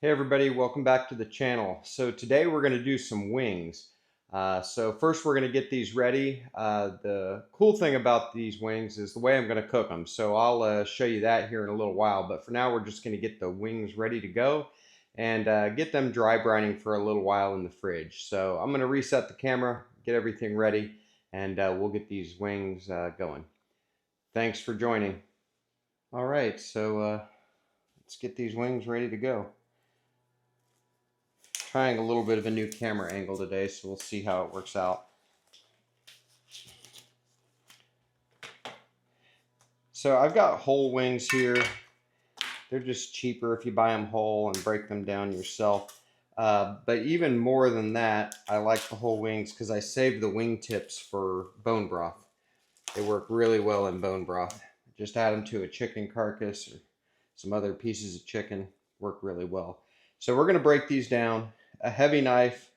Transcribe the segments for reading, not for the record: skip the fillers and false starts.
Hey everybody, welcome back to the channel. So today we're going to do some wings. So first we're going to get these ready. The cool thing about these wings is the way I'm going to cook them. So I'll show you that here in a little while. But for now we're just going to get the wings ready to go and get them dry brining for a little while in the fridge. So I'm going to reset the camera, get everything ready, and we'll get these wings going. Thanks for joining. All right, so let's get these wings ready to go. Trying a little bit of a new camera angle today, so we'll see how it works out. So I've got whole wings here. They're just cheaper if you buy them whole and break them down yourself. But even more than that, I like the whole wings because I save the wing tips for bone broth. They work really well in bone broth. Just add them to a chicken carcass or some other pieces of chicken. Work really well. So we're going to break these down. A heavy knife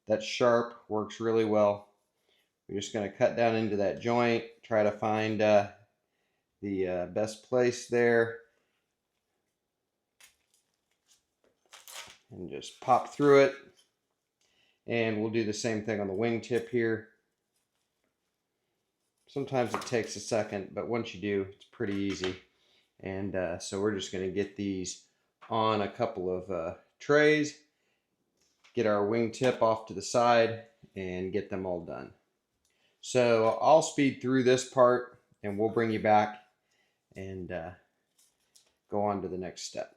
that's sharp works really well. We're just going to cut down into that joint, try to find the best place there, and just pop through it. And we'll do the same thing on the wingtip here. Sometimes it takes a second, but once you do, it's pretty easy. And so we're just going to get these on a couple of trays, get our wingtip off to the side, and get them all done. So I'll speed through this part and we'll bring you back and go on to the next step.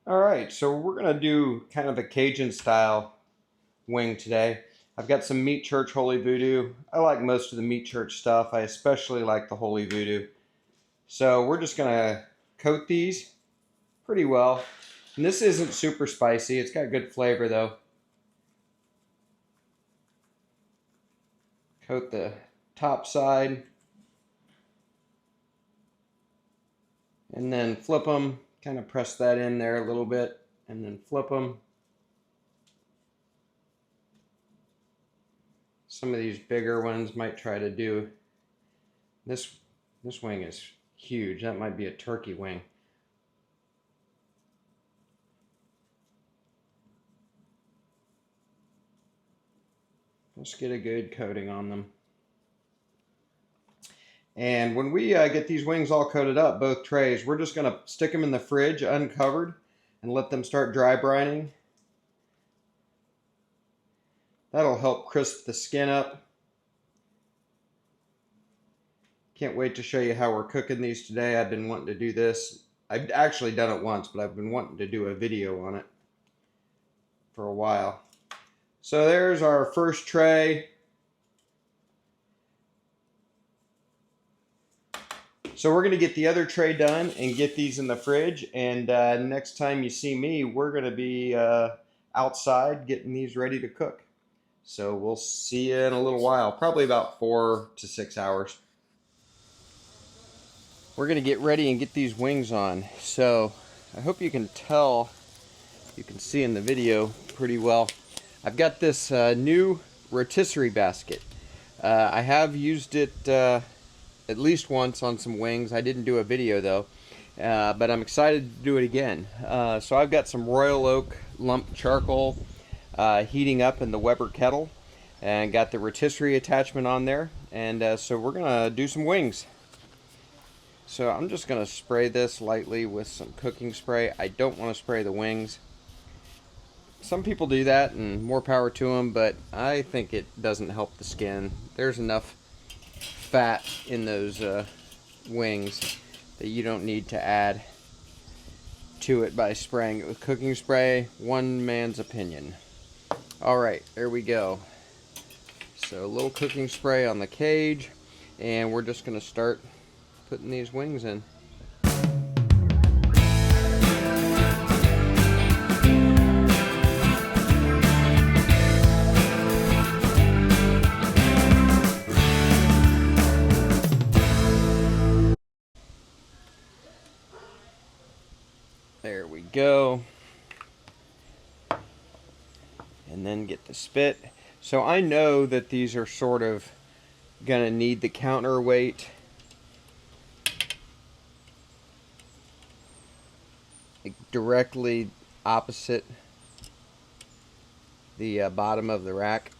Alright, so we're going to do kind of a Cajun style wing today. I've got some Meat Church Holy Voodoo. I like most of the Meat Church stuff. I especially like the Holy Voodoo. So we're just going to coat these pretty well. And this isn't super spicy. It's got good flavor though. Coat the top side. And then flip them. Kind of press that in there a little bit and then flip them. Some of these bigger ones might try to do this wing is huge. That might be a turkey wing. Let's get a good coating on them. And when we get these wings all coated up, both trays, we're just going to stick them in the fridge uncovered and let them start dry brining. That'll help crisp the skin up. Can't wait to show you how we're cooking these today. I've been wanting to do this. I've actually done it once, but I've been wanting to do a video on it for a while. So there's our first tray. So we're going to get the other tray done and get these in the fridge. And next time you see me, we're going to be outside getting these ready to cook. So we'll see you in a little while, probably about 4 to 6 hours. We're going to get ready and get these wings on. So I hope you can tell, you can see in the video pretty well. I've got this new rotisserie basket. I have used it at least once on some wings. I didn't do a video though, but I'm excited to do it again. So I've got some Royal Oak lump charcoal heating up in the Weber Kettle, and got the rotisserie attachment on there, and so we're gonna do some wings. So I'm just gonna spray this lightly with some cooking spray. I don't want to spray the wings. Some people do that, and more power to them, but I think it doesn't help the skin. There's enough fat in those wings that you don't need to add to it by spraying it with cooking spray. One man's opinion. Alright, there we go. So a little cooking spray on the cage, and we're just going to start putting these wings in. There we go. And then get the spit. So I know that these are sort of gonna need the counterweight. Like directly opposite the bottom of the rack.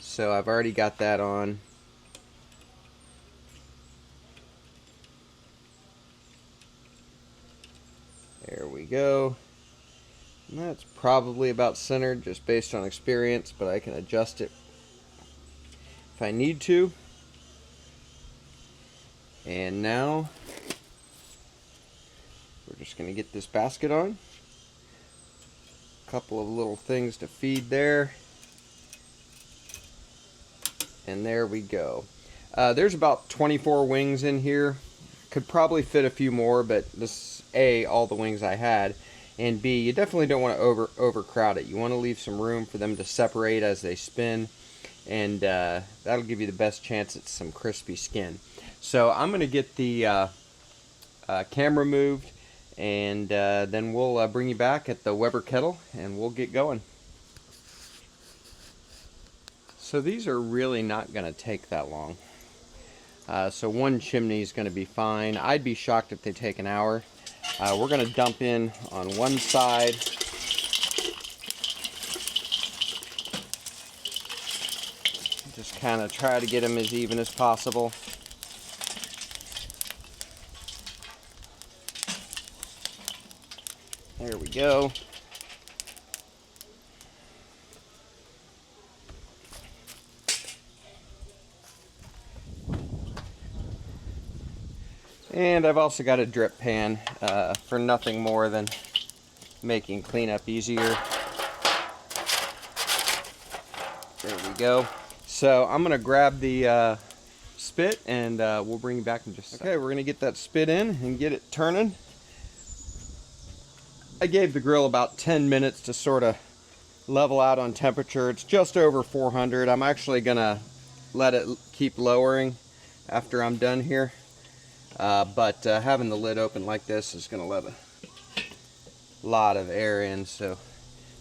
So I've already got that on. There we go. And that's probably about centered just based on experience, but I can adjust it if I need to. And now we're just going to get this basket on. A couple of little things to feed there. And there we go. There's about 24 wings in here. Could probably fit a few more, but this is A, all the wings I had, and B, you definitely don't want to overcrowd it. You want to leave some room for them to separate as they spin, and that'll give you the best chance at some crispy skin. So I'm going to get the camera moved, and then we'll bring you back at the Weber Kettle, and we'll get going. So these are really not going to take that long. So one chimney is going to be fine. I'd be shocked if they take an hour. We're going to dump in on one side. Just kind of try to get them as even as possible. There we go. And I've also got a drip pan for nothing more than making cleanup easier. There we go. So I'm going to grab the spit, and we'll bring you back in just a second. Okay, we're going to get that spit in and get it turning. I gave the grill about 10 minutes to sort of level out on temperature. It's just over 400. I'm actually going to let it keep lowering after I'm done here. But having the lid open like this is going to let a lot of air in. So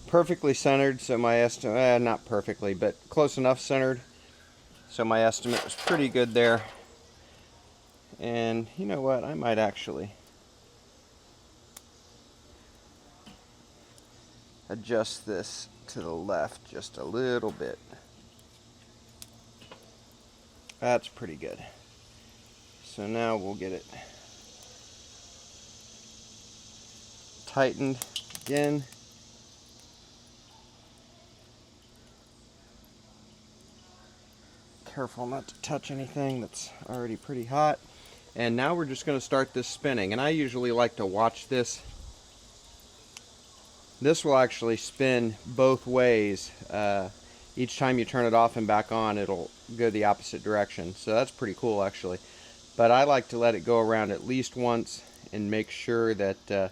perfectly centered, so my estimate, not perfectly, but close enough centered. So my estimate was pretty good there. And you know what, I might actually adjust this to the left just a little bit. That's pretty good. So now we'll get it tightened again. Careful not to touch anything that's already pretty hot. And now we're just going to start this spinning. And I usually like to watch this. This will actually spin both ways. Each time you turn it off and back on, it'll go the opposite direction. So that's pretty cool actually. But I like to let it go around at least once and make sure that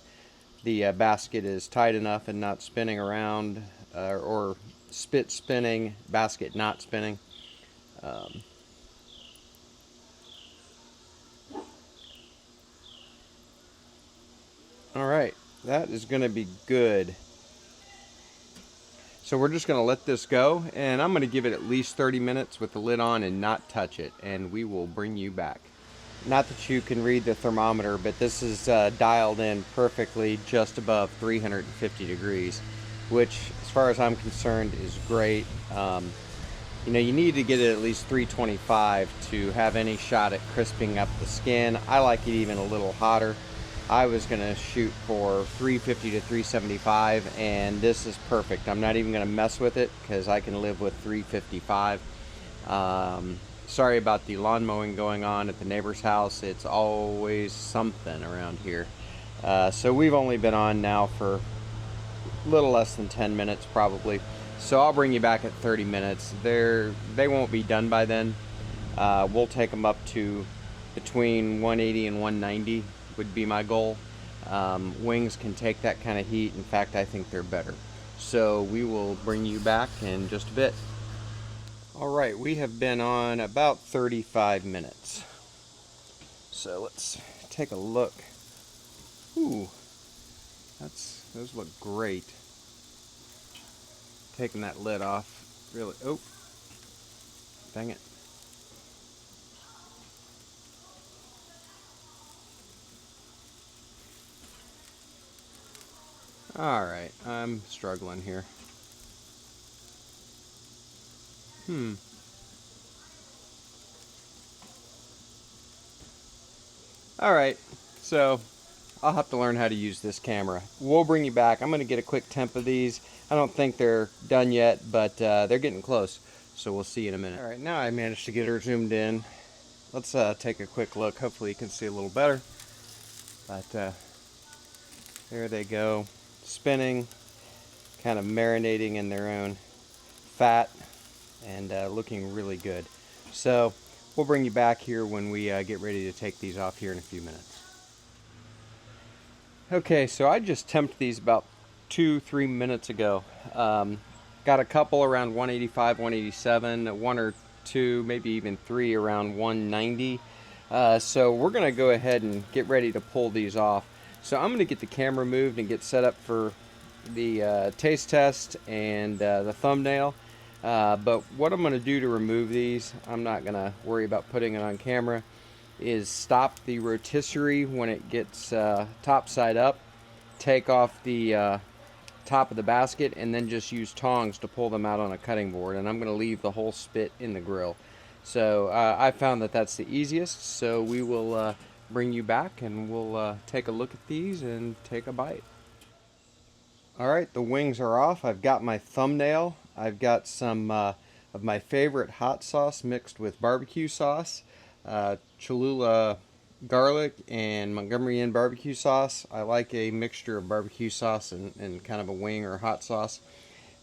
the basket is tight enough and not spinning around, or spit spinning, basket not spinning. Alright, that is going to be good. So we're just going to let this go, and I'm going to give it at least 30 minutes with the lid on and not touch it, and we will bring you back. Not that you can read the thermometer, but this is dialed in perfectly just above 350 degrees, which as far as I'm concerned is great. You know, you need to get it at least 325 to have any shot at crisping up the skin. I like it even a little hotter. I was going to shoot for 350 to 375, and this is perfect. I'm not even going to mess with it because I can live with 355. Sorry about the lawn mowing going on at the neighbor's house. It's always something around here. So we've only been on now for a little less than 10 minutes probably. So I'll bring you back at 30 minutes. They won't be done by then. We'll take them up to between 180 and 190 would be my goal. Wings can take that kind of heat. In fact, I think they're better. So we will bring you back in just a bit. Alright, we have been on about 35 minutes. So let's take a look. Ooh, those look great. Taking that lid off, really, oh, dang it. Alright, I'm struggling here. Alright, so I'll have to learn how to use this camera. We'll bring you back. I'm going to get a quick temp of these. I don't think they're done yet, but they're getting close. So we'll see you in a minute. Alright, now I managed to get her zoomed in. Let's take a quick look. Hopefully you can see a little better. But there they go. Spinning, kind of marinating in their own fat, and looking really good. So we'll bring you back here when we get ready to take these off here in a few minutes. Okay, so I just temped these about 2-3 minutes ago. Got a couple around 185, 187, one or two, maybe even three around 190. So we're going to go ahead and get ready to pull these off. So I'm going to get the camera moved and get set up for the taste test and the thumbnail. But what I'm going to do to remove these, I'm not going to worry about putting it on camera, is stop the rotisserie when it gets top side up, take off the top of the basket, and then just use tongs to pull them out on a cutting board. And I'm going to leave the whole spit in the grill. So I found that that's the easiest, so we will bring you back and we'll take a look at these and take a bite. Alright, the wings are off. I've got my thumbnail. I've got some of my favorite hot sauce mixed with barbecue sauce. Cholula garlic and Montgomery Inn barbecue sauce. I like a mixture of barbecue sauce and kind of a wing or hot sauce.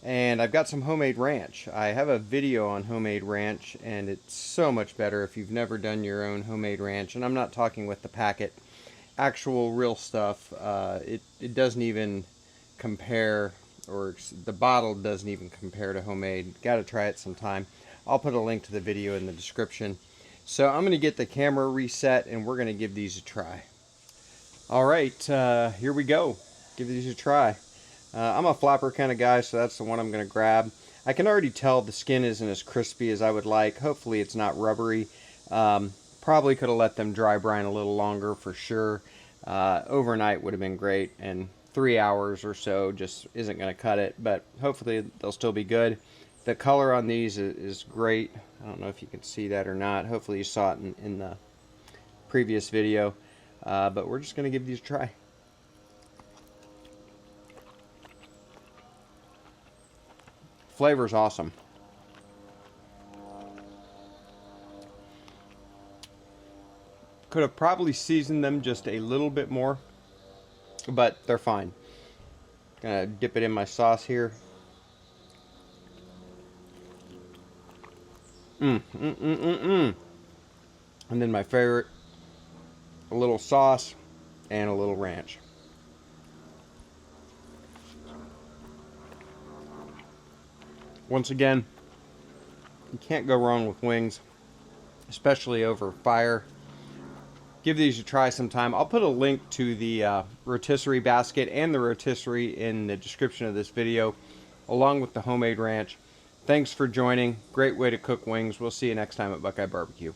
And I've got some homemade ranch. I have a video on homemade ranch, and it's so much better if you've never done your own homemade ranch. And I'm not talking with the packet, actual real stuff. It doesn't even compare, or the bottle doesn't even compare to homemade. Got to try it sometime. I'll put a link to the video in the description. So I'm going to get the camera reset and we're going to give these a try. Alright, here we go. Give these a try. I'm a flapper kind of guy, so that's the one I'm going to grab. I can already tell the skin isn't as crispy as I would like. Hopefully it's not rubbery. Probably could have let them dry brine a little longer for sure. Overnight would have been great, and 3 hours or so just isn't going to cut it, but hopefully they'll still be good. The color on these is great. I don't know if you can see that or not. Hopefully you saw it in the previous video, but we're just going to give these a try. Flavor's awesome. Could have probably seasoned them just a little bit more, but they're fine. Gonna dip it in my sauce here. And then my favorite, a little sauce and a little ranch. Once again, you can't go wrong with wings, especially over fire. Give these a try sometime. I'll put a link to the rotisserie basket and the rotisserie in the description of this video, along with the homemade ranch. Thanks for joining. Great way to cook wings. We'll see you next time at BuQeye BBQ.